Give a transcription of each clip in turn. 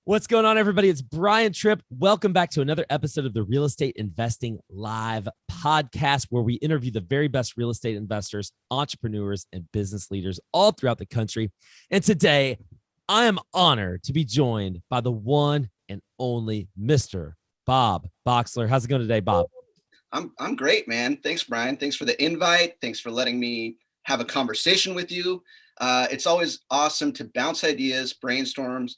What's going on, everybody? It's Brian Tripp. Welcome back to another episode of the Real Estate Investing Live podcast, where we interview the very best real estate investors, entrepreneurs, and business leaders all throughout the country. And today, I am honored to be joined by the one and only Mr. Bob Bochsler. How's it going today, Bob? I'm great, man. Thanks, Brian. Thanks for the invite. Thanks for letting me have a conversation with you. It's always awesome to bounce ideas, brainstorms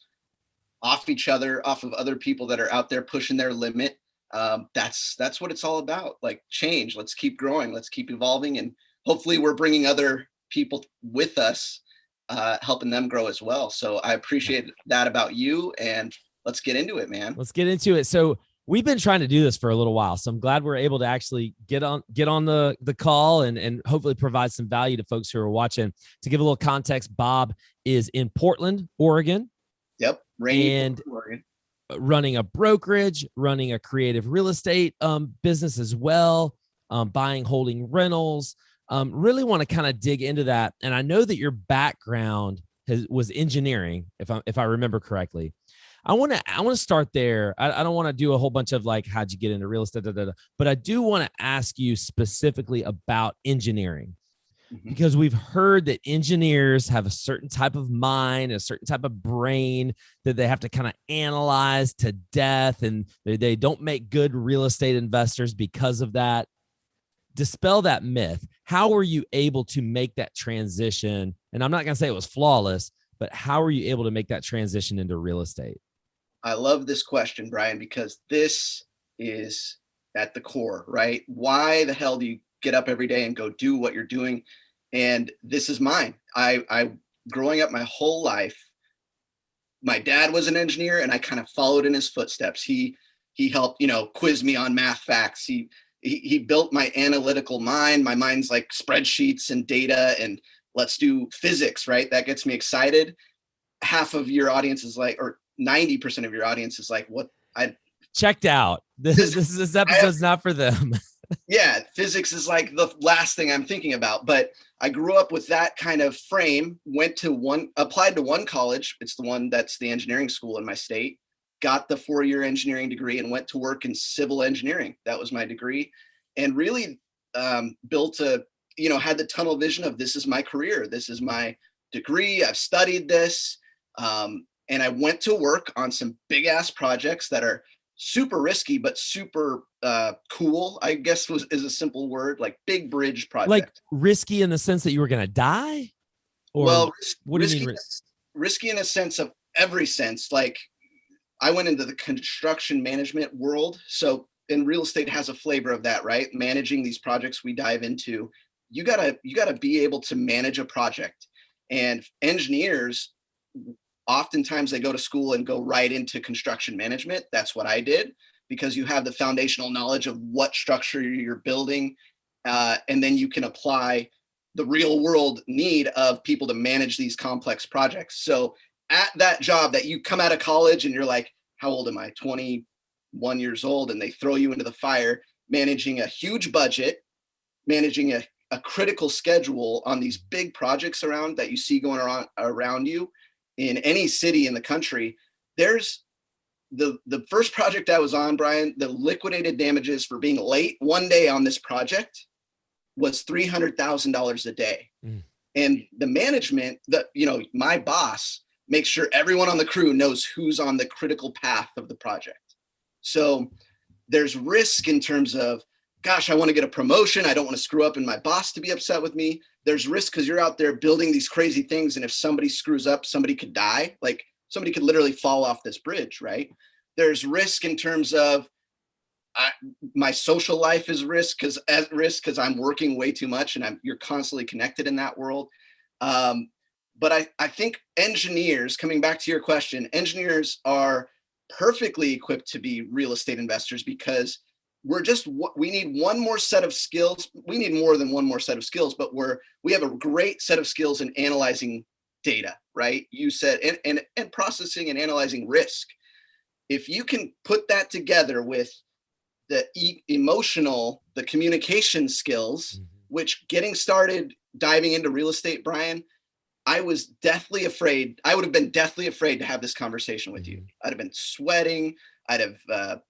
off each other, off of other people that are out there pushing their limit. That's what it's all about. Like change. Let's keep growing. Let's keep evolving, and hopefully, we're bringing other people with us, helping them grow as well. So I appreciate that about you, and let's get into it, man. Let's get into it. So we've been trying to do this for a little while, so I'm glad we're able to actually get on the call and hopefully provide some value to folks who are watching. To give a little context, Bob is in Portland, Oregon. Yep. And running a brokerage, running a creative real estate business as well, buying, holding rentals. Really want to kind of dig into that. And I know that your background was engineering, if I remember correctly. I want to start there. I don't want to do a whole bunch of like, how'd you get into real estate, but I do want to ask you specifically about engineering. Because we've heard that engineers have a certain type of mind, a certain type of brain that they have to kind of analyze to death, and they don't make good real estate investors because of that. Dispel that myth. How were you able to make that transition? And I'm not going to say it was flawless, but how were you able to make that transition into real estate? I love this question, Brian, because this is at the core, right? Why the hell do you get up every day and go do what you're doing? And this is mine. I growing up my whole life, my dad was an engineer and I kind of followed in his footsteps. He helped, quiz me on math facts. He built my analytical mind. My mind's like spreadsheets and data, and let's do physics, right? That gets me excited. Half of your audience is like, or 90% of your audience is like, what? I checked out. This episode's not for them. Yeah, physics is like the last thing I'm thinking about. But I grew up with that kind of frame, applied to one college. It's the one that's the engineering school in my state, got the 4-year engineering degree and went to work in civil engineering. That was my degree. And really built had the tunnel vision of this is my career. This is my degree. I've studied this. And I went to work on some big ass projects that are super risky, but super cool, I guess is a simple word, like big bridge project. Like risky in the sense that you were going to die? Or well, what do you mean? Risky in a sense of every sense. Like I went into the construction management world. So and real estate has a flavor of that, right? Managing these projects we dive into, you gotta be able to manage a project. And engineers, oftentimes they go to school and go right into construction management. That's what I did, because you have the foundational knowledge of what structure you're building. And then you can apply the real world need of people to manage these complex projects. So at that job that you come out of college and you're like, how old am I? 21 years old. And they throw you into the fire, managing a huge budget, managing a critical schedule on these big projects that you see going around you. In any city in the country, there's the first project I was on, Brian, the liquidated damages for being late one day on this project was $300,000 a day. And the management, my boss makes sure everyone on the crew knows who's on the critical path of the project. So there's risk in terms of, gosh, I want to get a promotion. I don't want to screw up and my boss to be upset with me. There's risk because you're out there building these crazy things. And if somebody screws up, somebody could die. Like somebody could literally fall off this bridge, right? There's risk in terms of my social life is at risk because I'm working way too much and you're constantly connected in that world. But I think engineers, coming back to your question, engineers are perfectly equipped to be real estate investors because we need one more set of skills. We need more than one more set of skills, but we have a great set of skills in analyzing data, right? You said, and processing and analyzing risk. If you can put that together with the emotional, the communication skills, which getting started diving into real estate, Brian, I was deathly afraid. I would have been deathly afraid to have this conversation with you. I'd have been sweating. I'd have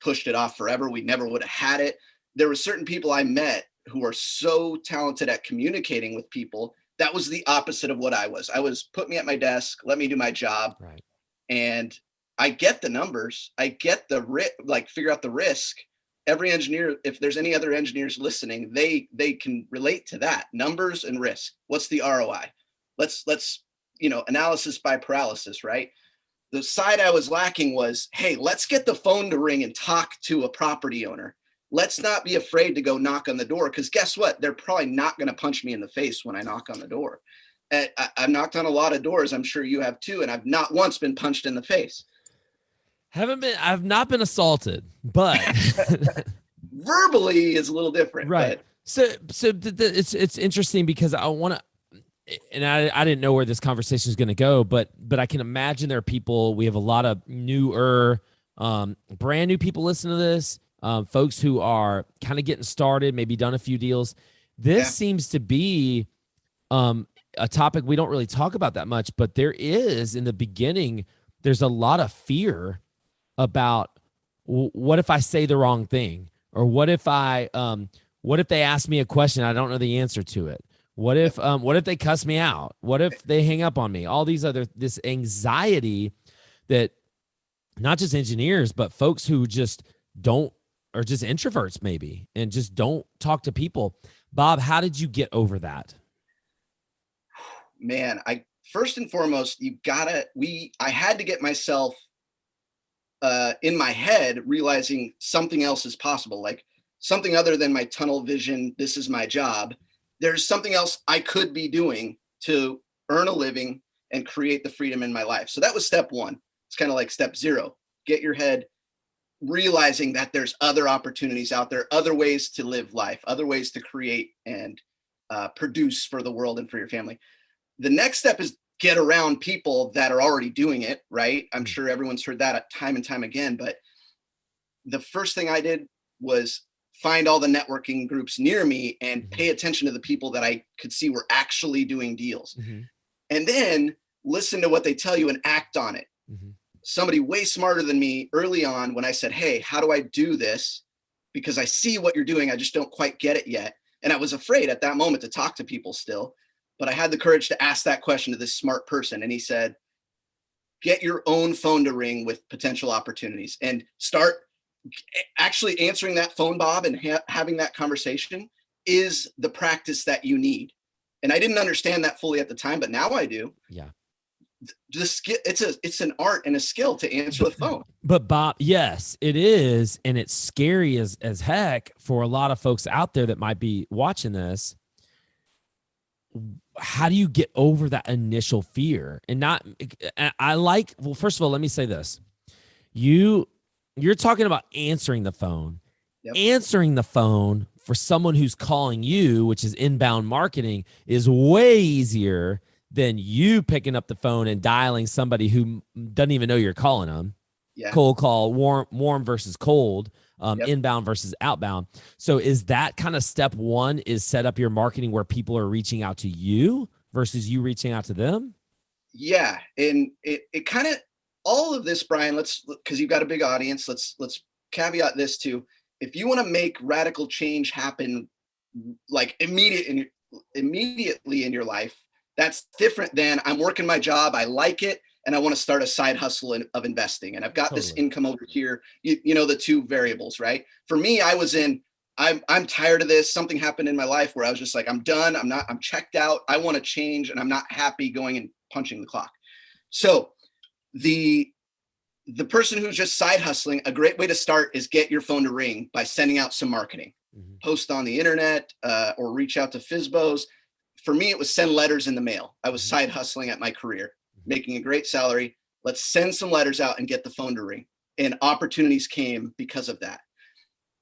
pushed it off forever. We never would have had it. There were certain people I met who are so talented at communicating with people. That was the opposite of what I was. I was, put me at my desk, let me do my job. Right. And I get the numbers. I get the figure out the risk. Every engineer, if there's any other engineers listening, they can relate to that. Numbers and risk. What's the ROI? Let's analysis by paralysis, right? The side I was lacking was, hey, let's get the phone to ring and talk to a property owner. Let's not be afraid to go knock on the door, because guess what? They're probably not going to punch me in the face when I knock on the door. I've knocked on a lot of doors. I'm sure you have too. And I've not once been punched in the face. I've not been assaulted, but verbally is a little different. Right. But. So it's interesting because I want to, and I didn't know where this conversation is going to go, but I can imagine there are people, we have a lot of brand new people listening to this, folks who are kind of getting started, maybe done a few deals. This seems to be a topic we don't really talk about that much, but there is, in the beginning, there's a lot of fear about what if I say the wrong thing, or what if they ask me a question, I don't know the answer to it. What if they cuss me out? What if they hang up on me? All these this anxiety that not just engineers, but folks who just don't, or just introverts maybe, and just don't talk to people. Bob, how did you get over that? Man, first and foremost, I had to get myself in my head realizing something else is possible, like something other than my tunnel vision. This is my job. There's something else I could be doing to earn a living and create the freedom in my life. So that was step one. It's kind of like step zero. Get your head realizing that there's other opportunities out there, other ways to live life, other ways to create and produce for the world and for your family. The next step is get around people that are already doing it, right? I'm sure everyone's heard that time and time again, but the first thing I did was find all the networking groups near me and pay attention to the people that I could see were actually doing deals. And then listen to what they tell you and act on it. Somebody way smarter than me early on, when I said, hey, how do I do this? Because I see what you're doing, I just don't quite get it yet. And I was afraid at that moment to talk to people still, but I had the courage to ask that question to this smart person. And he said, get your own phone to ring with potential opportunities and start actually answering that phone, Bob, and having that conversation is the practice that you need. And I didn't understand that fully at the time, but now I do. Yeah. It's an art and a skill to answer the phone. But Bob, yes, it is. And it's scary as heck for a lot of folks out there that might be watching this. How do you get over that initial fear? And well, first of all, let me say this. You're talking about answering the phone. Yep. Answering the phone for someone who's calling you, which is inbound marketing, is way easier than you picking up the phone and dialing somebody who doesn't even know you're calling them. Yeah. Cold call, warm versus cold, inbound versus outbound. So is that kind of step one, is set up your marketing where people are reaching out to you versus you reaching out to them? Yeah. And it kind of, all of this, Brian, because you've got a big audience, let's caveat this too. If you want to make radical change happen like immediately in your life, that's different than I'm working my job, I like it, and I want to start a side hustle of investing. And I've got this income over here, you know, the two variables, right? For me, I'm tired of this. Something happened in my life where I was just like, I'm done. I'm checked out. I want to change, and I'm not happy going and punching the clock. So the person who's just side hustling, a great way to start is get your phone to ring by sending out some marketing. Post on the internet or reach out to FSBOs. For me, it was send letters in the mail. I was side hustling at my career, making a great salary. Let's send some letters out and get the phone to ring. And opportunities came because of that.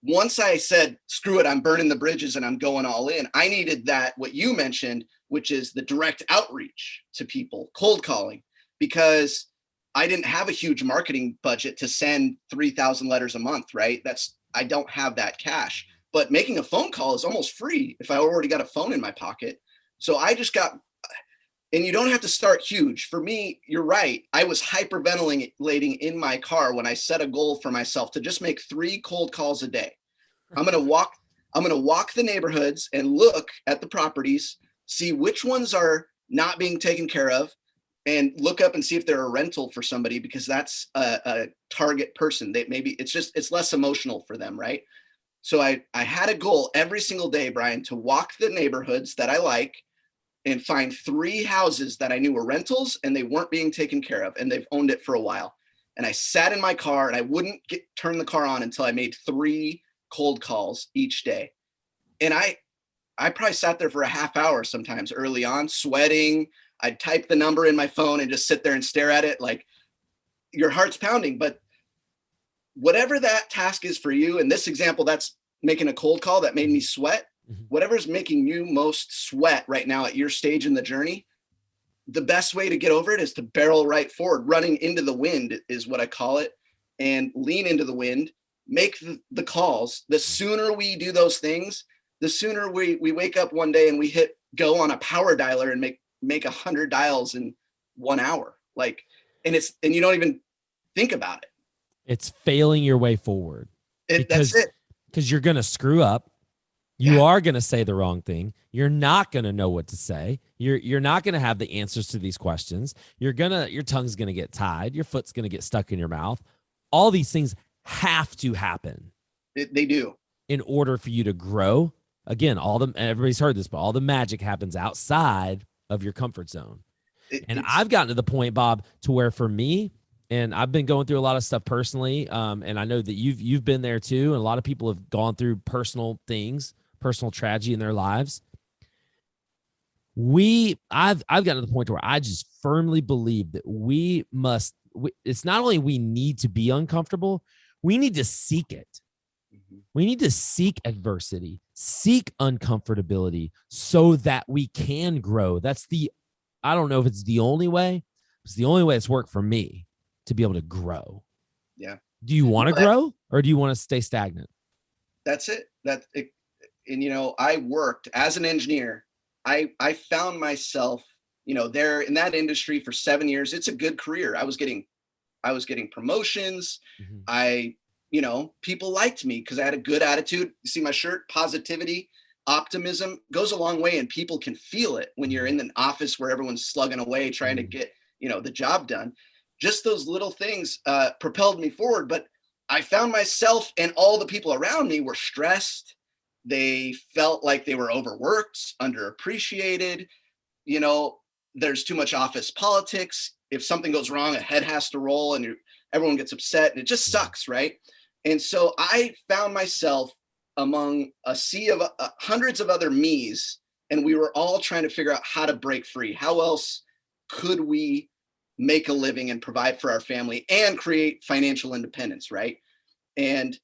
Once I said, screw it, I'm burning the bridges and I'm going all in, I needed that, what you mentioned, which is the direct outreach to people, cold calling, because I didn't have a huge marketing budget to send 3,000 letters a month, right? I don't have that cash, but making a phone call is almost free if I already got a phone in my pocket. So I just got And you don't have to start huge. For me, you're right. I was hyperventilating in my car when I set a goal for myself to just make 3 cold calls a day. I'm going to walk the neighborhoods and look at the properties, see which ones are not being taken care of, and look up and see if they're a rental for somebody, because that's a target person. It's less emotional for them, right? So I had a goal every single day, Brian, to walk the neighborhoods that I like and find 3 houses that I knew were rentals and they weren't being taken care of and they've owned it for a while. And I sat in my car and I wouldn't turn the car on until I made 3 cold calls each day. And I probably sat there for a half hour sometimes early on, sweating. I'd type the number in my phone and just sit there and stare at it like your heart's pounding. But whatever that task is for you, in this example, that's making a cold call that made me sweat. Whatever's making you most sweat right now at your stage in the journey, the best way to get over it is to barrel right forward. Running into the wind is what I call it, and lean into the wind, make the calls. The sooner we do those things, the sooner we wake up one day and we hit go on a power dialer and make 100 dials in 1 hour. Like, and you don't even think about it. It's failing your way forward. That's it. Because you're going to screw up. You are going to say the wrong thing. You're not going to know what to say. You're not going to have the answers to these questions. Your tongue's going to get tied. Your foot's going to get stuck in your mouth. All these things have to happen. They do. In order for you to grow. Again, everybody's heard this, but all the magic happens outside of your comfort zone. I've gotten to the point, Bob, to where for me, and I've been going through a lot of stuff personally, and I know that you've been there too, and a lot of people have gone through personal things, personal tragedy in their lives. I've gotten to the point where I just firmly believe that it's not only we need to be uncomfortable, we need to seek it. We need to seek adversity, seek uncomfortability so that we can grow. I don't know if it's the only way. It's the only way it's worked for me to be able to grow. Yeah. Do you want to grow or do you want to stay stagnant? That's it. And, I worked as an engineer. I found myself, there in that industry for 7 years. It's a good career. I was getting promotions. People liked me because I had a good attitude. You see my shirt, positivity, optimism goes a long way, and people can feel it when you're in an office where everyone's slugging away trying to get, the job done. Just those little things propelled me forward. But I found myself and all the people around me were stressed. They felt like they were overworked, underappreciated. There's too much office politics. If something goes wrong, a head has to roll and everyone gets upset, and it just sucks, right? And so I found myself among a sea of hundreds of other me's, and we were all trying to figure out how to break free. How else could we make a living and provide for our family and create financial independence, right? And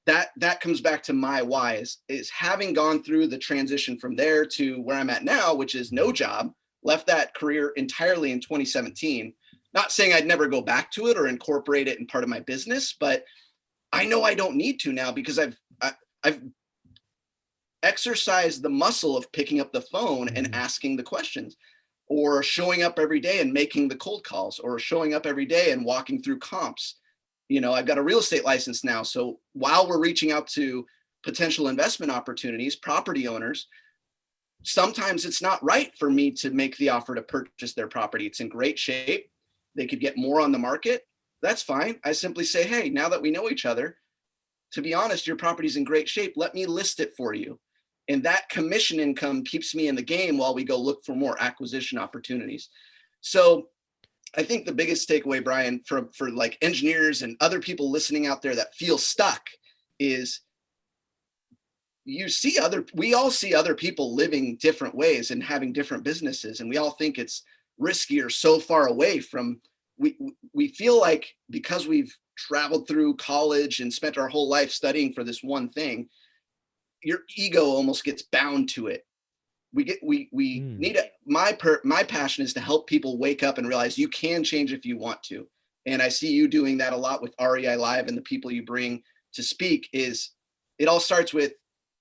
that comes back to my why is having gone through the transition from there to where I'm at now, which is no job, left that career entirely in 2017. Not saying I'd never go back to it or incorporate it in part of my business, but I know I don't need to now because I've exercised the muscle of picking up the phone and asking the questions, or showing up every day and making the cold calls, or showing up every day and walking through comps. I've got a real estate license now. So while we're reaching out to potential investment opportunities, property owners, sometimes it's not right for me to make the offer to purchase their property. It's in great shape. They could get more on the market. That's fine. I simply say, hey, now that we know each other, to be honest, your property's in great shape. Let me list it for you. And that commission income keeps me in the game while we go look for more acquisition opportunities. So I think the biggest takeaway, Brian, for like engineers and other people listening out there that feel stuck is we all see other people living different ways and having different businesses. And we all think it's risky or so far away from, we feel like because we've traveled through college and spent our whole life studying for this one thing, your ego almost gets bound to it. We need it. My passion is to help people wake up and realize you can change if you want to. And I see you doing that a lot with REI Live, and the people you bring to speak. Is it all starts with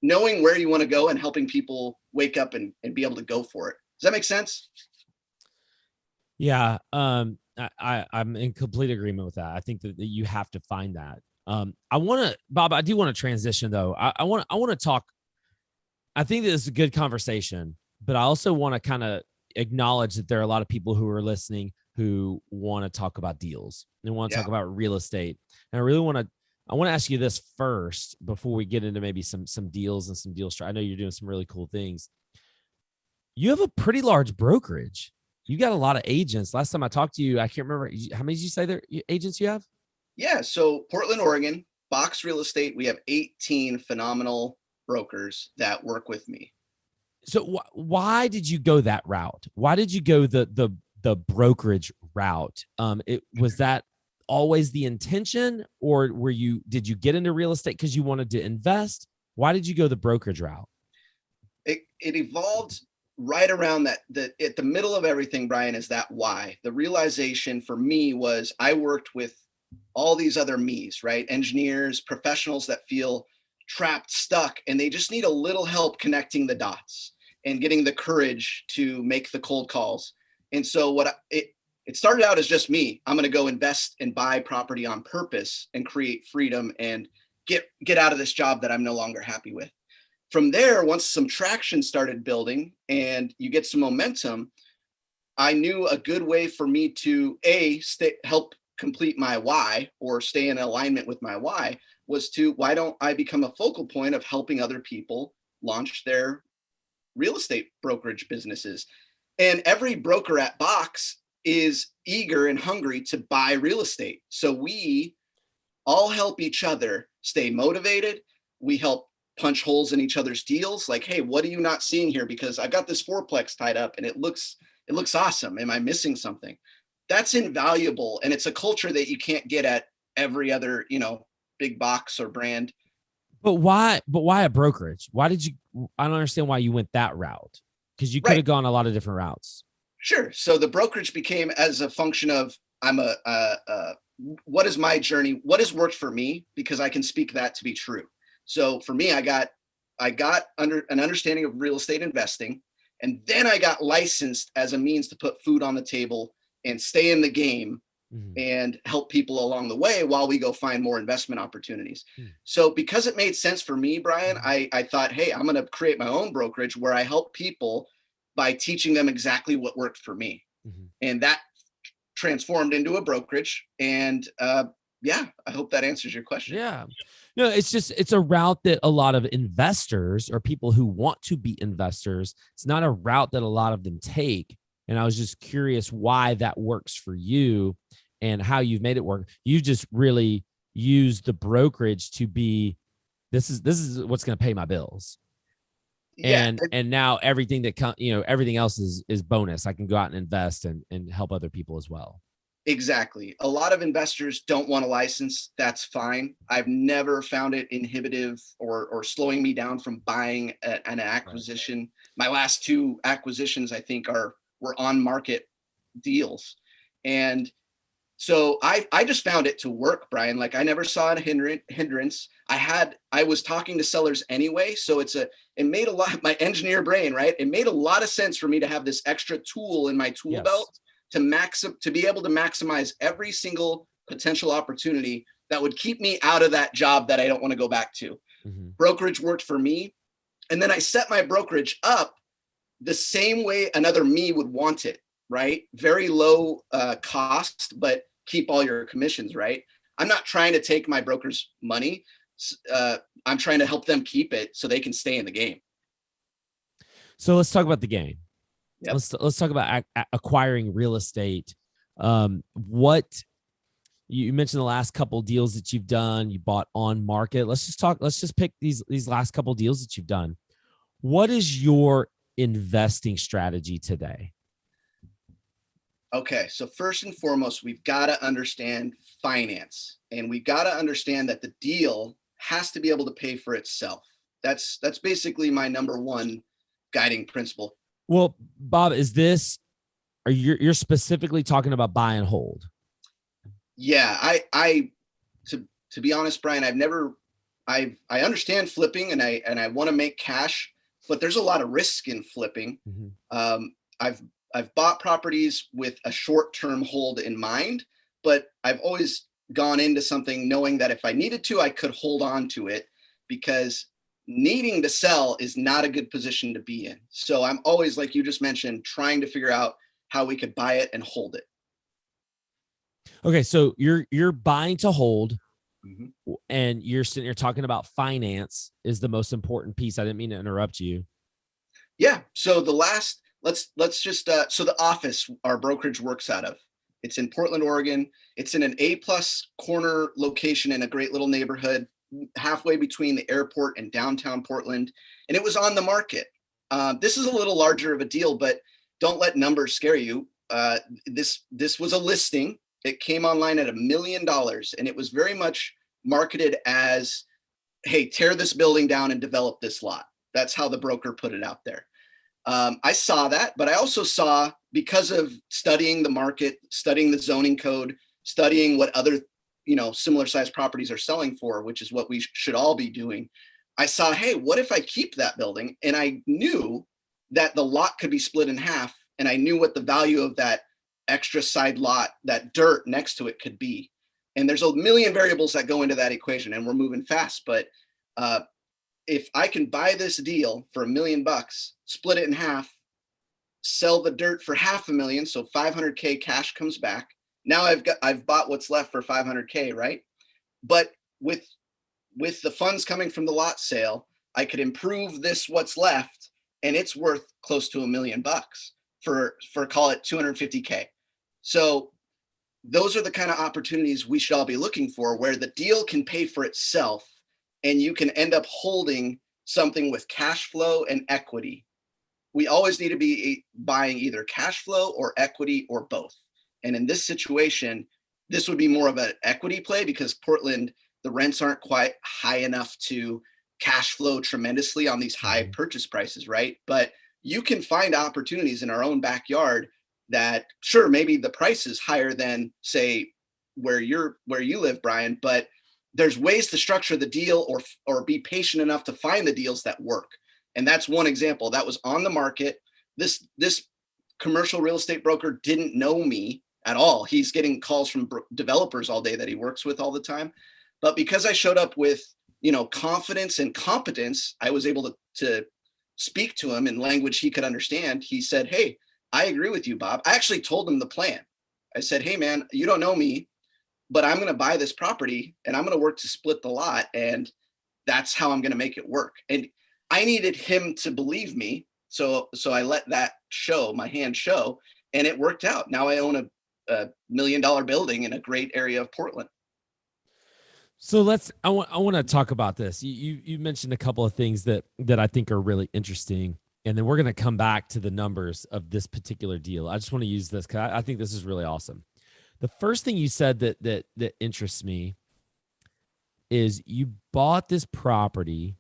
knowing where you want to go and helping people wake up and be able to go for it. Does that make sense? Yeah. I'm in complete agreement with that. I think that you have to find that. Bob, I do want to transition though. I want to talk. I think that this is a good conversation, but I also want to kind of acknowledge that there are a lot of people who are listening who want to talk about deals and want to Yeah. talk about real estate. And I want to ask you this first before we get into maybe some deals and some deal I know you're doing some really cool things. You have a pretty large brokerage. You got a lot of agents. Last time I talked to you, I can't remember how many did you say there agents you have? Yeah. So Portland, Oregon, Box Real Estate, we have 18 phenomenal brokers that work with me. So why did you go that route? Why did you go the brokerage route? It was that always the intention, or did you get into real estate because you wanted to invest? Why did you go the brokerage route? It evolved right around that. At the middle of everything, Brian, is that why. The realization for me was I worked with all these other me's, right? Engineers, professionals that feel trapped, stuck, and they just need a little help connecting the dots and getting the courage to make the cold calls. And so it started out as just me. I'm going to go invest and buy property on purpose and create freedom and get out of this job that I'm no longer happy with. From there, once some traction started building and you get some momentum, I knew a good way for me to help complete my why or stay in alignment with my why was why don't I become a focal point of helping other people launch their real estate brokerage businesses? And every broker at Box is eager and hungry to buy real estate. So we all help each other stay motivated. We help punch holes in each other's deals. Like, hey, what are you not seeing here? Because I got this fourplex tied up and it looks awesome. Am I missing something? That's invaluable. And it's a culture that you can't get at every other, big box or brand. But why a brokerage? I don't understand why you went that route, because you could have gone a lot of different routes. Sure. So the brokerage became as a function of what is my journey? What has worked for me? Because I can speak that to be true. So for me, I got under an understanding of real estate investing, and then I got licensed as a means to put food on the table and stay in the game and help people along the way while we go find more investment opportunities. So because it made sense for me, Brian, I thought, hey, I'm going to create my own brokerage where I help people by teaching them exactly what worked for me. And that transformed into a brokerage. And yeah, I hope that answers your question. Yeah. No, it's a route that a lot of investors or people who want to be investors, it's not a route that a lot of them take. And I was just curious why that works for you and how you've made it work. You just really use the brokerage to be, this is what's going to pay my bills. Yeah. And now everything everything else is bonus. I can go out and invest and help other people as well. Exactly. A lot of investors don't want a license. That's fine. I've never found it inhibitive or slowing me down from buying an acquisition. Right. My last two acquisitions, I think, were on market deals. And so I just found it to work, Brian. Like I never saw a hindrance. I was talking to sellers anyway. So it made a lot, my engineer brain, right? It made a lot of sense for me to have this extra tool in my tool belt to be able to maximize every single potential opportunity that would keep me out of that job that I don't want to go back to. Brokerage worked for me. And then I set my brokerage up the same way another me would want it, right? Very low cost, but keep all your commissions, right? I'm not trying to take my broker's money. I'm trying to help them keep it so they can stay in the game. So let's talk about the game. Yep. Let's talk about acquiring real estate. What you mentioned the last couple deals that you've done, you bought on market. Let's just pick these last couple deals that you've done. What is your investing strategy today? Okay, so first and foremost, we've got to understand finance, and we've got to understand that the deal has to be able to pay for itself. That's basically my number one guiding principle. Well, Bob, you're specifically talking about buy and hold? Yeah, to be honest, Brian, I understand flipping and I want to make cash, but there's a lot of risk in flipping. I've I've bought properties with a short-term hold in mind, but I've always gone into something knowing that if I needed to, I could hold on to it, because needing to sell is not a good position to be in. So I'm always, like you just mentioned, trying to figure out how we could buy it and hold it. Okay, so you're buying to hold, and you're sitting here talking about finance is the most important piece. I didn't mean to interrupt you. Yeah. So let's just so the office our brokerage works out of, it's in Portland, Oregon. It's in an A+ corner location in a great little neighborhood, halfway between the airport and downtown Portland. And it was on the market. This is a little larger of a deal, but don't let numbers scare you. This was a listing. It came online at $1 million, and it was very much marketed as, hey, tear this building down and develop this lot. That's how the broker put it out there. I saw that, but I also saw, because of studying the market, studying the zoning code, studying what other, similar sized properties are selling for, which is what we should all be doing. I saw, hey, what if I keep that building? And I knew that the lot could be split in half, and I knew what the value of that extra side lot, that dirt next to it, could be. And there's a million variables that go into that equation, and we're moving fast, but if I can buy this deal for $1 million, split it in half, sell the dirt for $500,000, so $500K cash comes back. Now I've bought what's left for $500K, right? But with the funds coming from the lot sale, I could improve this what's left, and it's worth close to $1 million for call it $250K. So those are the kind of opportunities we should all be looking for, where the deal can pay for itself, and you can end up holding something with cash flow and equity. We always need to be buying either cash flow or equity, or both. And in this situation, this would be more of an equity play, because Portland, the rents aren't quite high enough to cash flow tremendously on these high purchase prices, right? But you can find opportunities in our own backyard that, sure, maybe the price is higher than, say, where you live, Brian, but there's ways to structure the deal, or be patient enough to find the deals that work. And that's one example that was on the market. This commercial real estate broker didn't know me at all. He's getting calls from developers all day that he works with all the time. But because I showed up with, confidence and competence, I was able to speak to him in language he could understand. He said, hey, I agree with you, Bob. I actually told him the plan. I said, hey, man, you don't know me, but I'm going to buy this property, and I'm going to work to split the lot. And that's how I'm going to make it work. And I needed him to believe me. So I let that show, my hand show, and it worked out. Now I own a $1 million building in a great area of Portland. So I want to talk about this. You mentioned a couple of things that I think are really interesting, and then we're going to come back to the numbers of this particular deal. I just want to use this because I think this is really awesome. The first thing you said that interests me is you bought this property,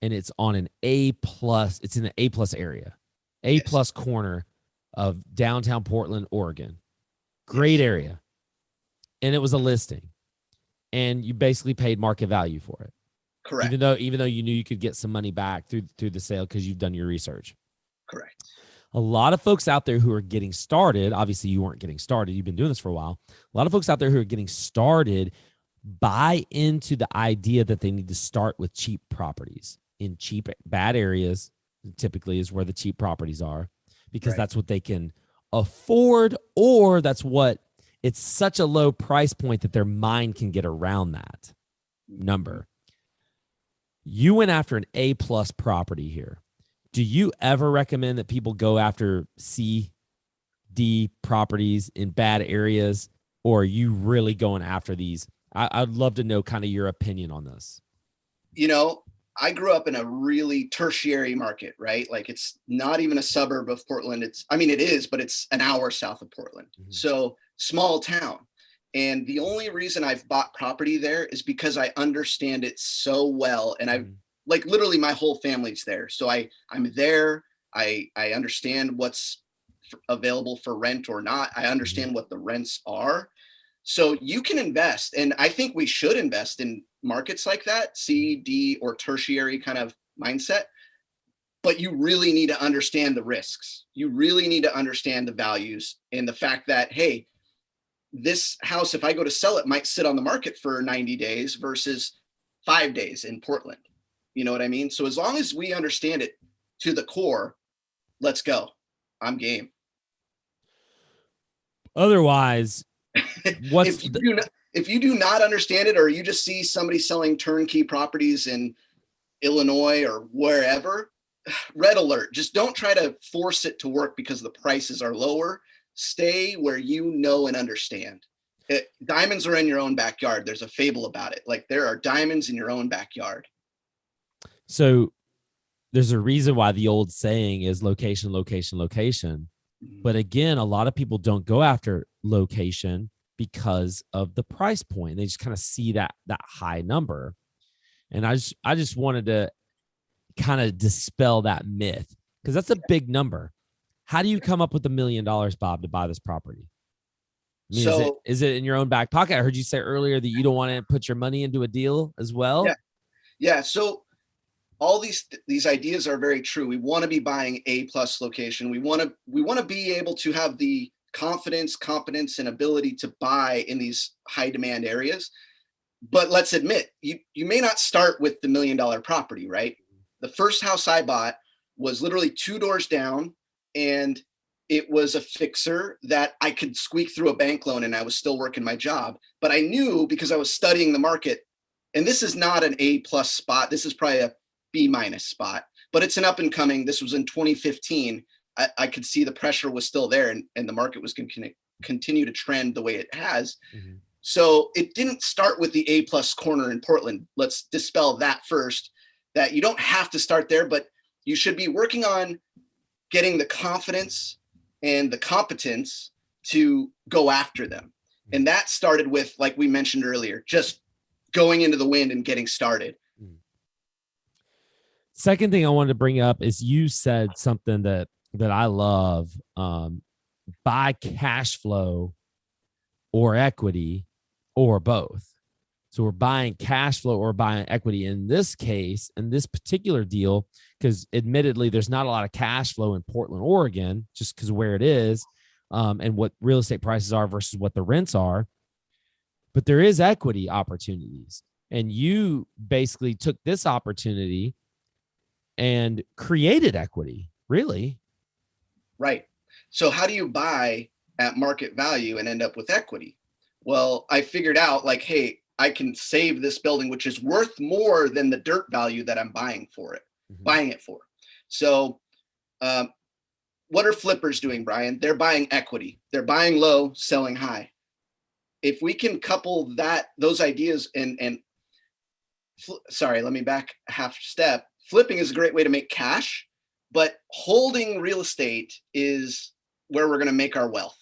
and it's on an A+. It's in an A+ area, A+ corner of downtown Portland, Oregon. Great area. And it was a listing, and you basically paid market value for it. Correct. Even though you knew you could get some money back through the sale, because you've done your research. Correct. A lot of folks out there who are getting started, obviously you weren't getting started, you've been doing this for a while. A lot of folks out there who are getting started buy into the idea that they need to start with cheap properties in cheap, bad areas. Typically is where the cheap properties are, because that's what they can afford, or it's such a low price point that their mind can get around that number. You went after an A+ property here. Do you ever recommend that people go after C, D properties in bad areas, or are you really going after these? I'd love to know kind of your opinion on this. I grew up in a really tertiary market, right? Like, it's not even a suburb of Portland. It is, but it's an hour south of Portland. So small town. And the only reason I've bought property there is because I understand it so well. And I've literally my whole family's there. So I'm there. I understand what's available for rent or not. I understand what the rents are. So you can invest. And I think we should invest in markets like that, C, D, or tertiary kind of mindset. but you really need to understand the risks. You really need to understand the values and the fact that, hey, this house, if I go to sell it, might sit on the market for 90 days versus 5 days in Portland. You know what I mean? So as long as we understand it to the core, let's go. I'm game. Otherwise, if you do not understand it, or you just see somebody selling turnkey properties in Illinois or wherever, red alert. Just don't try to force it to work because the prices are lower. Stay where you know and understand. Diamonds are in your own backyard. There's a fable about it. Like, there are diamonds in your own backyard. So there's a reason why the old saying is location, location, location. But again, a lot of people don't go after location because of the price point. They just kind of see that high number. And I just wanted to kind of dispel that myth, because that's a big number. How do you come up with $1 million, Bob, to buy this property? I mean, is it in your own back pocket? I heard you say earlier that you don't want to put your money into a deal as well. Yeah. So all these ideas are very true. We want to be buying A+ location. We want to be able to have the confidence, competence, and ability to buy in these high demand areas. But let's admit, you may not start with the $1 million property, right? The first house I bought was literally 2 doors down, and it was a fixer that I could squeak through a bank loan, and I was still working my job. But I knew, because I was studying the market, and this is not an A+ spot. This is probably a B- spot, but it's an up and coming. This was in 2015. I could see the pressure was still there, and the market was going to continue to trend the way it has. Mm-hmm. So it didn't start with the A+ corner in Portland. Let's dispel that first, that you don't have to start there, but you should be working on getting the confidence and the competence to go after them. And that started with, like we mentioned earlier, just going into the wind and getting started. Second thing I wanted to bring up is you said something that I love, buy cash flow or equity or both. So we're buying cash flow or buying equity in this case, in this particular deal, because admittedly, there's not a lot of cash flow in Portland, Oregon, just because of where it is, and what real estate prices are versus what the rents are. But there is equity opportunities. And you basically took this opportunity and created equity, really. Right. So how do you buy at market value and end up with equity? Well, I figured out, like, hey, I can save this building, which is worth more than the dirt value that I'm buying it for. So what are flippers doing, Brian? They're buying equity. They're buying low, selling high. If we can couple those ideas sorry, let me back half step. Flipping is a great way to make cash, but holding real estate is where we're going to make our wealth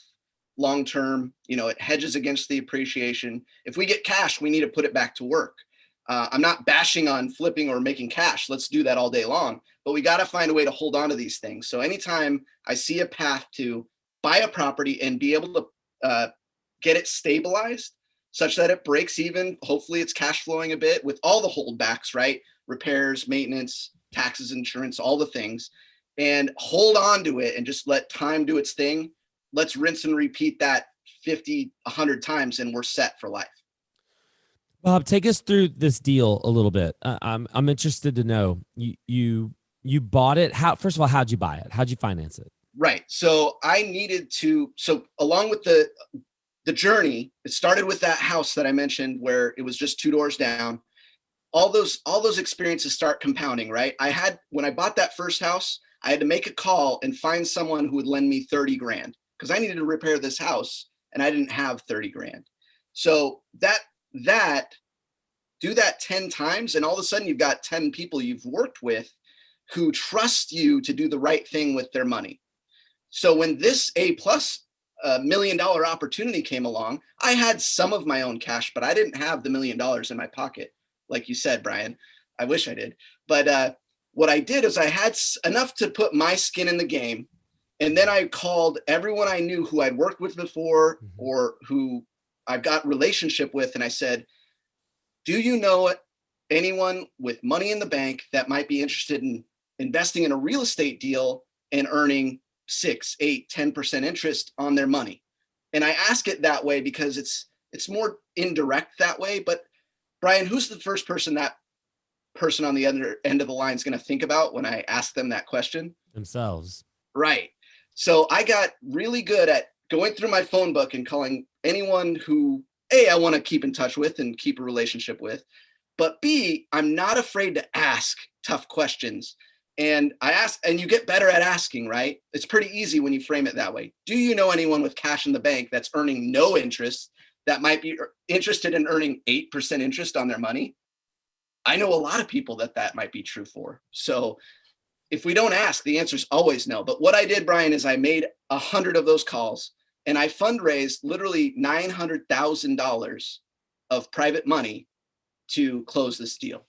long term. It hedges against the appreciation. If we get cash, we need to put it back to work. I'm not bashing on flipping or making cash. Let's do that all day long, but we got to find a way to hold on to these things. So anytime I see a path to buy a property and be able to get it stabilized such that it breaks even, hopefully it's cash flowing a bit with all the holdbacks, right? Repairs, maintenance, taxes, insurance, all the things, and hold on to it and just let time do its thing. Let's rinse and repeat that 50, 100 times, and we're set for life. Bob, take us through this deal a little bit. I'm interested to know, you bought it. First of all, how'd you buy it? How'd you finance it? Right. So I needed to, along with the journey, it started with that house that I mentioned where it was just 2 doors down. All those experiences start compounding, right? When I bought that first house, I had to make a call and find someone who would lend me 30 grand because I needed to repair this house and I didn't have 30 grand. So do that 10 times, and all of a sudden you've got 10 people you've worked with who trust you to do the right thing with their money. So when this A+ $1 million opportunity came along, I had some of my own cash, but I didn't have the $1 million in my pocket. Like you said, Brian, I wish I did. But what I did is I had enough to put my skin in the game. And then I called everyone I knew who I'd worked with before or who I've got relationship with. And I said, do you know anyone with money in the bank that might be interested in investing in a real estate deal and earning 6, 8, 10% interest on their money. And I ask it that way because it's more indirect that way. But Brian, who's the first person that person on the other end of the line is going to think about when I ask them that question? Themselves. Right. So I got really good at going through my phone book and calling anyone who, A, I want to keep in touch with and keep a relationship with, but B, I'm not afraid to ask tough questions. And I ask, and you get better at asking, right? It's pretty easy when you frame it that way. Do you know anyone with cash in the bank that's earning no interest that might be interested in earning 8% interest on their money? I know a lot of people that might be true for. So if we don't ask, the answer is always no. But what I did, Brian, is I made 100 of those calls and I fundraised literally $900,000 of private money to close this deal.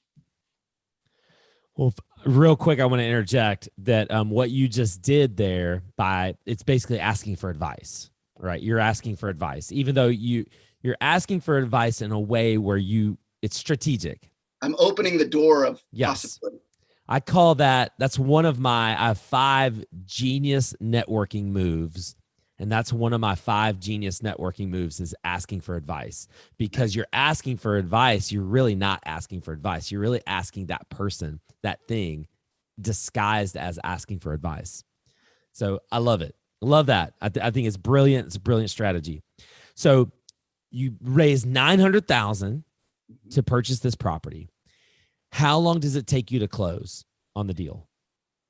Well, real quick, I want to interject that what you just did there it's basically asking for advice, right? You're asking for advice, even though you're asking for advice in a way where it's strategic. I'm opening the door of possibility. I call that's one of my 5 genius networking moves. And that's one of my 5 genius networking moves is asking for advice, because you're asking for advice. You're really not asking for advice. You're really asking that person, that thing, disguised as asking for advice. So I love it. I love that. I think it's brilliant. It's a brilliant strategy. So you raised $900,000 to purchase this property. How long does it take you to close on the deal?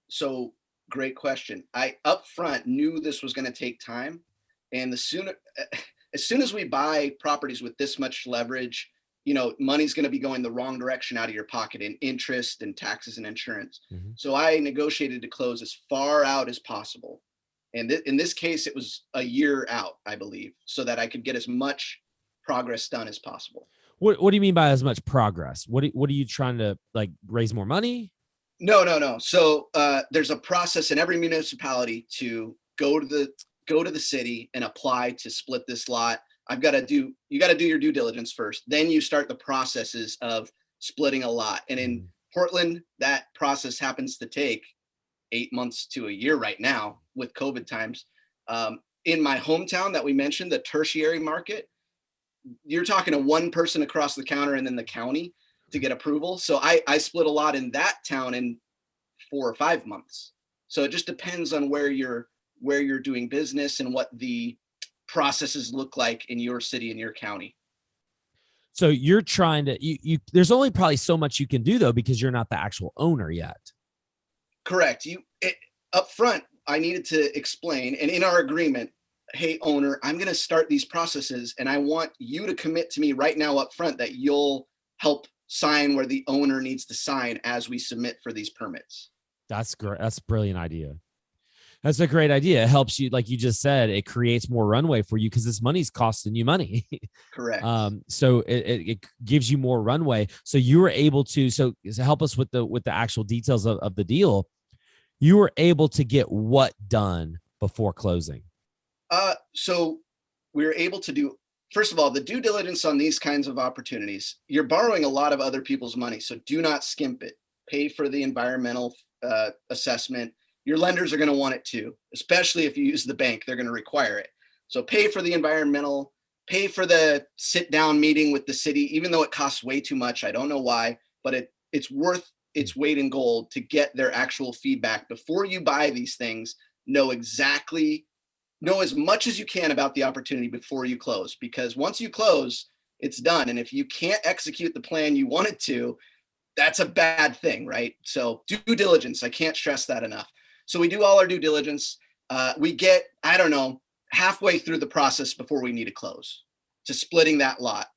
So great question. I upfront knew this was going to take time. And as soon as we buy properties with this much leverage, money's going to be going the wrong direction out of your pocket in interest and taxes and insurance. Mm-hmm. So I negotiated to close as far out as possible. And in this case, it was a year out, I believe, so that I could get as much progress done as possible. What do you mean by as much progress? What are you trying to raise more money? No. So there's a process in every municipality to go to the city and apply to split this lot. You got to do your due diligence first. Then you start the processes of splitting a lot. And in Portland, that process happens to take 8 months to a year right now with COVID times. In my hometown that we mentioned, the tertiary market, you're talking to one person across the counter and then the county to get approval. So I split a lot in that town in 4 or 5 months. So it just depends on where you're doing business and what the processes look like in your city and your county. So you're trying to, there's only probably so much you can do though, because you're not the actual owner yet. Correct. Up front, I needed to explain, and in our agreement, hey, owner, I'm going to start these processes and I want you to commit to me right now up front that you'll help sign where the owner needs to sign as we submit for these permits. That's great. That's a brilliant idea. That's a great idea. It helps you, like you just said, it creates more runway for you because this money's costing you money. Correct. So it gives you more runway. So you were able to, so help us with the actual details of the deal. You were able to get what done before closing? So we were able to do, first of all, the due diligence on these kinds of opportunities. You're borrowing a lot of other people's money, so do not skimp it. Pay for the environmental assessment. Your lenders are going to want it too, especially if you use the bank, they're going to require it. So pay for the environmental, pay for the sit down meeting with the city, even though it costs way too much. I don't know why, but it's worth its weight in gold to get their actual feedback before you buy these things. Know as much as you can about the opportunity before you close, because once you close, it's done. And if you can't execute the plan you wanted to, that's a bad thing, right? So due diligence, I can't stress that enough. So we do all our due diligence. We get, halfway through the process before we need to close to splitting that lot.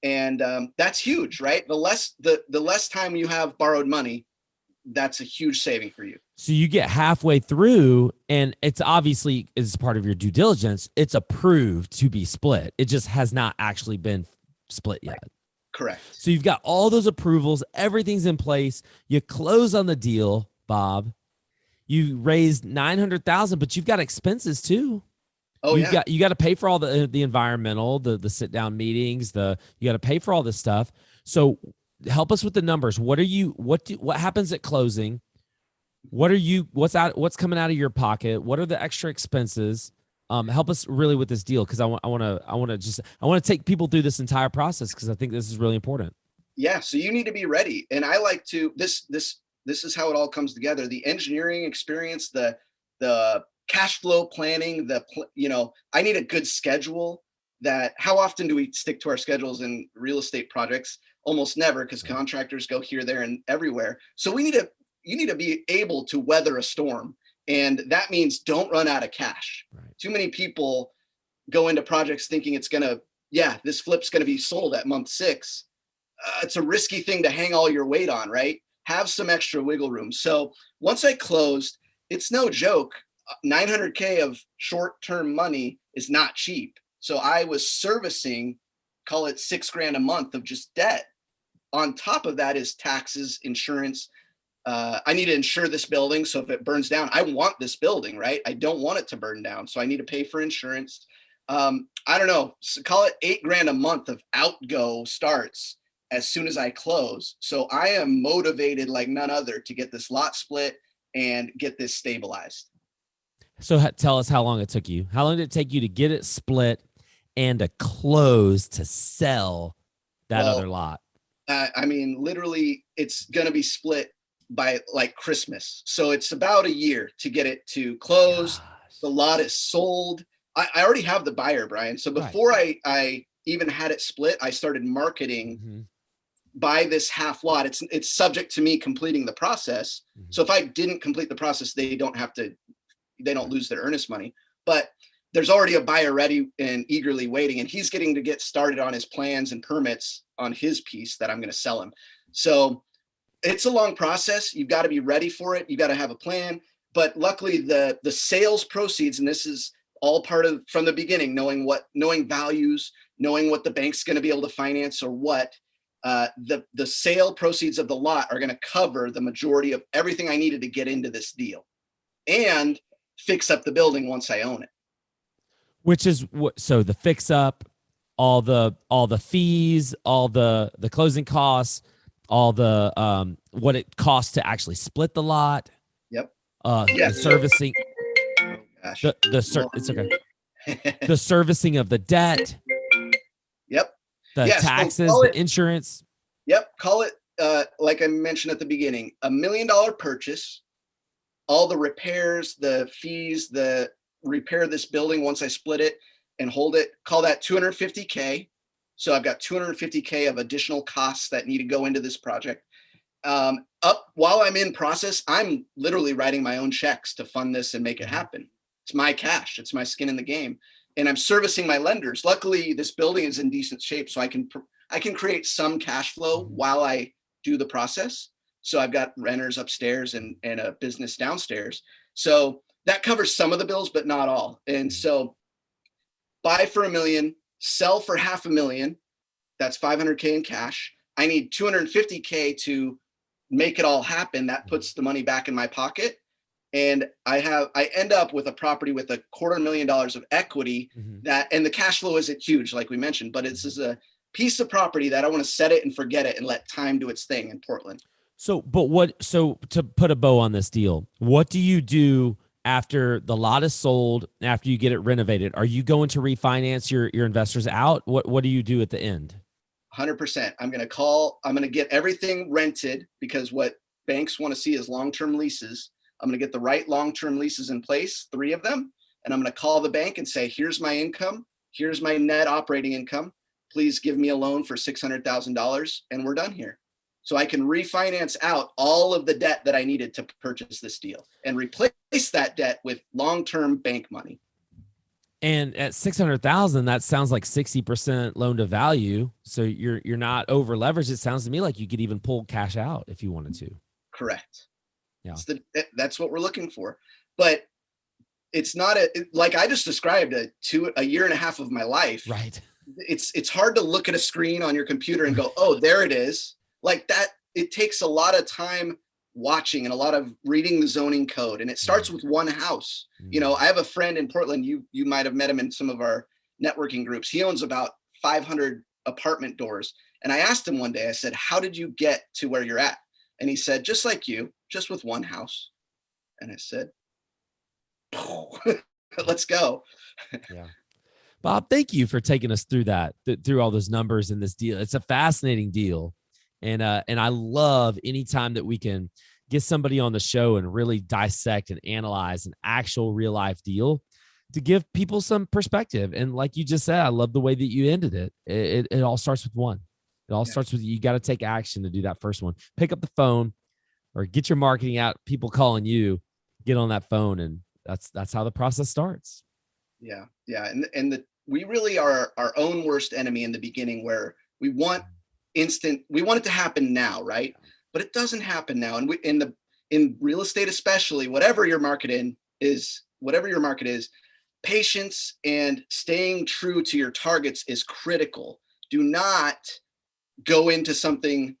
And that's huge, right? The less time you have borrowed money, that's a huge saving for you. So you get halfway through and it's obviously, as part of your due diligence, it's approved to be split. It just has not actually been split yet. Right. Correct. So you've got all those approvals, everything's in place. You close on the deal, Bob. You raised $900,000, but you've got expenses too. Oh, you got to pay for all the environmental, the sit down meetings, you got to pay for all this stuff. So help us with the numbers. What happens at closing? What's coming out of your pocket? What are the extra expenses? Help us really with this deal. Cause I want to take people through this entire process. Cause I think this is really important. Yeah. So you need to be ready. And I like to, this is how it all comes together. The engineering experience, the cash flow planning, I need a good schedule. That how often do we stick to our schedules in real estate projects? Almost never, because contractors go here, there, and everywhere. So you need to be able to weather a storm. And that means don't run out of cash. Right. Too many people go into projects thinking this flip's going to be sold at month 6. It's a risky thing to hang all your weight on, right? Have some extra wiggle room. So once I closed, it's no joke. $900K of short-term money is not cheap. So I was servicing, call it $6,000 a month of just debt. On top of that is taxes, insurance. I need to insure this building. So if it burns down, I want this building, right? I don't want it to burn down. So I need to pay for insurance. I don't know, call it $8,000 a month of outgo starts as soon as I close. So I am motivated like none other to get this lot split and get this stabilized. So tell us how long it took you. How long did it take you to get it split and to close to sell that other lot? Literally, it's going to be split by like Christmas. So it's about a year to get it to close. Gosh. The lot is sold. I already have the buyer, Brian. So before I even had it split, I started marketing buy this half lot. It's subject to me completing the process. So if I didn't complete the process, they don't lose their earnest money. But there's already a buyer ready and eagerly waiting, and he's getting to get started on his plans and permits on his piece that I'm going to sell him. So it's a long process. You've got to be ready for it. You got to have a plan. But luckily the sales proceeds, and this is all part of from the beginning, knowing values, knowing what the bank's going to be able to finance or what, the sale proceeds of the lot are going to cover the majority of everything I needed to get into this deal and fix up the building once I own it. Which is what, so the fix up, all the fees, all the closing costs, all the what it costs to actually split the lot. Yep. The servicing. Oh, gosh. It's okay. The servicing of the debt. Yep. The taxes, the insurance. Yep. Call it like I mentioned at the beginning, $1 million purchase. All the repairs, the fees, the repair this building once I split it and hold it, call that $250K. So I've got $250K of additional costs that need to go into this project. Up while I'm in process, I'm literally writing my own checks to fund this and make it happen. It's my cash. It's my skin in the game. And I'm servicing my lenders. Luckily, this building is in decent shape, so I can create some cash flow while I do the process. So I've got renters upstairs and a business downstairs. So that covers some of the bills, but not all. And so buy for $1 million, sell for $500,000. That's $500K in cash. I need $250K to make it all happen. That puts the money back in my pocket. And I end up with a property with $250,000 of equity and the cash flow isn't huge, like we mentioned, but it's just a piece of property that I want to set it and forget it and let time do its thing in Portland. So to put a bow on this deal, what do you do after the lot is sold, after you get it renovated? Are you going to refinance your investors out? What do you do at the end? 100%. I'm going to get everything rented because what banks want to see is long-term leases. I'm going to get the right long-term leases in place, 3 of them. And I'm going to call the bank and say, here's my income. Here's my net operating income. Please give me a loan for $600,000 and we're done here. So I can refinance out all of the debt that I needed to purchase this deal and replace that debt with long-term bank money. And at $600,000, that sounds like 60% loan to value. So you're not over leveraged. It sounds to me like you could even pull cash out if you wanted to. Correct. Yeah, that's what we're looking for. But it's not like I just described a year and a half of my life. Right. It's hard to look at a screen on your computer and go, oh, there it is. Like that, it takes a lot of time watching and a lot of reading the zoning code. And it starts with one house. You know, I have a friend in Portland. You might have met him in some of our networking groups. He owns about 500 apartment doors. And I asked him one day, I said, how did you get to where you're at? And he said, just like you, just with one house. And I said, let's go. Yeah. Bob, thank you for taking us through that, through all those numbers in this deal. It's a fascinating deal. And I love anytime that we can get somebody on the show and really dissect and analyze an actual real life deal to give people some perspective. And like you just said, I love the way that you ended it. It all starts with one. It all starts with, you got to take action to do that first one. Pick up the phone or get your marketing out, people calling you, get on that phone. And that's how the process starts. Yeah. Yeah. And we really are our own worst enemy in the beginning, where we want it to happen now. Right. But it doesn't happen now. And in real estate, especially, whatever your market is, patience and staying true to your targets is critical. Do not go into something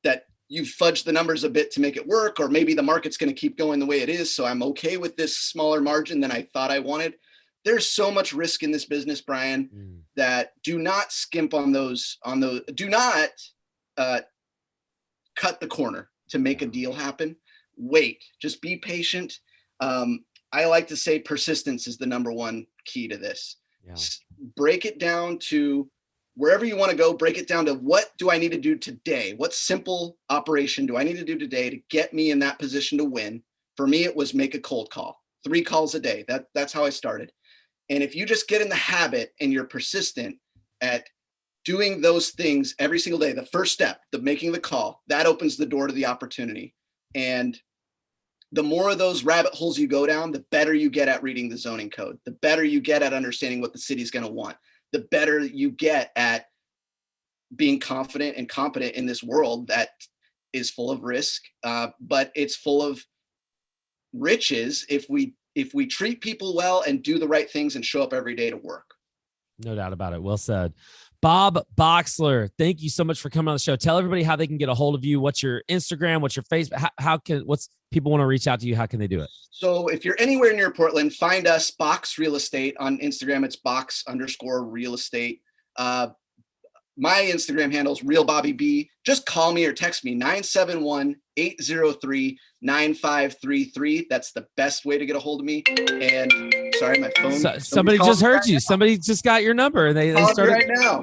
that you fudge the numbers a bit to make it work, or maybe the market's going to keep going the way it is, so I'm okay with this smaller margin than I thought I wanted. There's so much risk in this business, Brian, that do not skimp on those. Do not cut the corner to make a deal happen. Wait, just be patient. I like to say persistence is the number one key to this. Yeah. Break it down to wherever you want to go. Break it down to, what do I need to do today? What simple operation do I need to do today to get me in that position to win? For me, it was make a cold call, 3 calls a day. That's how I started. And if you just get in the habit and you're persistent at doing those things every single day, the first step, the making the call, that opens the door to the opportunity. And the more of those rabbit holes you go down, the better you get at reading the zoning code, the better you get at understanding what the city's going to want, the better you get at being confident and competent in this world that is full of risk, but it's full of riches if we treat people well and do the right things and show up every day to work. No doubt about it. Well said. Bob Bochsler, thank you so much for coming on the show. Tell everybody how they can get a hold of you. What's your Instagram? What's your Facebook? What's people want to reach out to you? How can they do it? So if you're anywhere near Portland, find us, Box Real Estate on Instagram. It's Box_real estate. My Instagram handle is Real Bobby B. Just call me or text me, 971-803-9533. That's the best way to get a hold of me. And sorry, my phone. Somebody just heard you. Somebody just got your number and they started right now.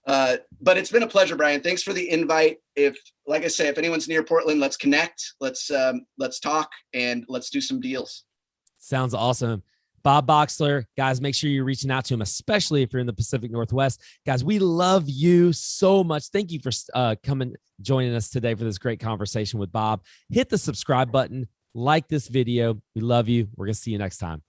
But it's been a pleasure, Brian. Thanks for the invite. Like I say, if anyone's near Portland, let's connect. Let's talk and let's do some deals. Sounds awesome. Bob Bochsler, guys, make sure you're reaching out to him, especially if you're in the Pacific Northwest. Guys, we love you so much. Thank you for joining us today for this great conversation with Bob. Hit the subscribe button, like this video. We love you. We're going to see you next time.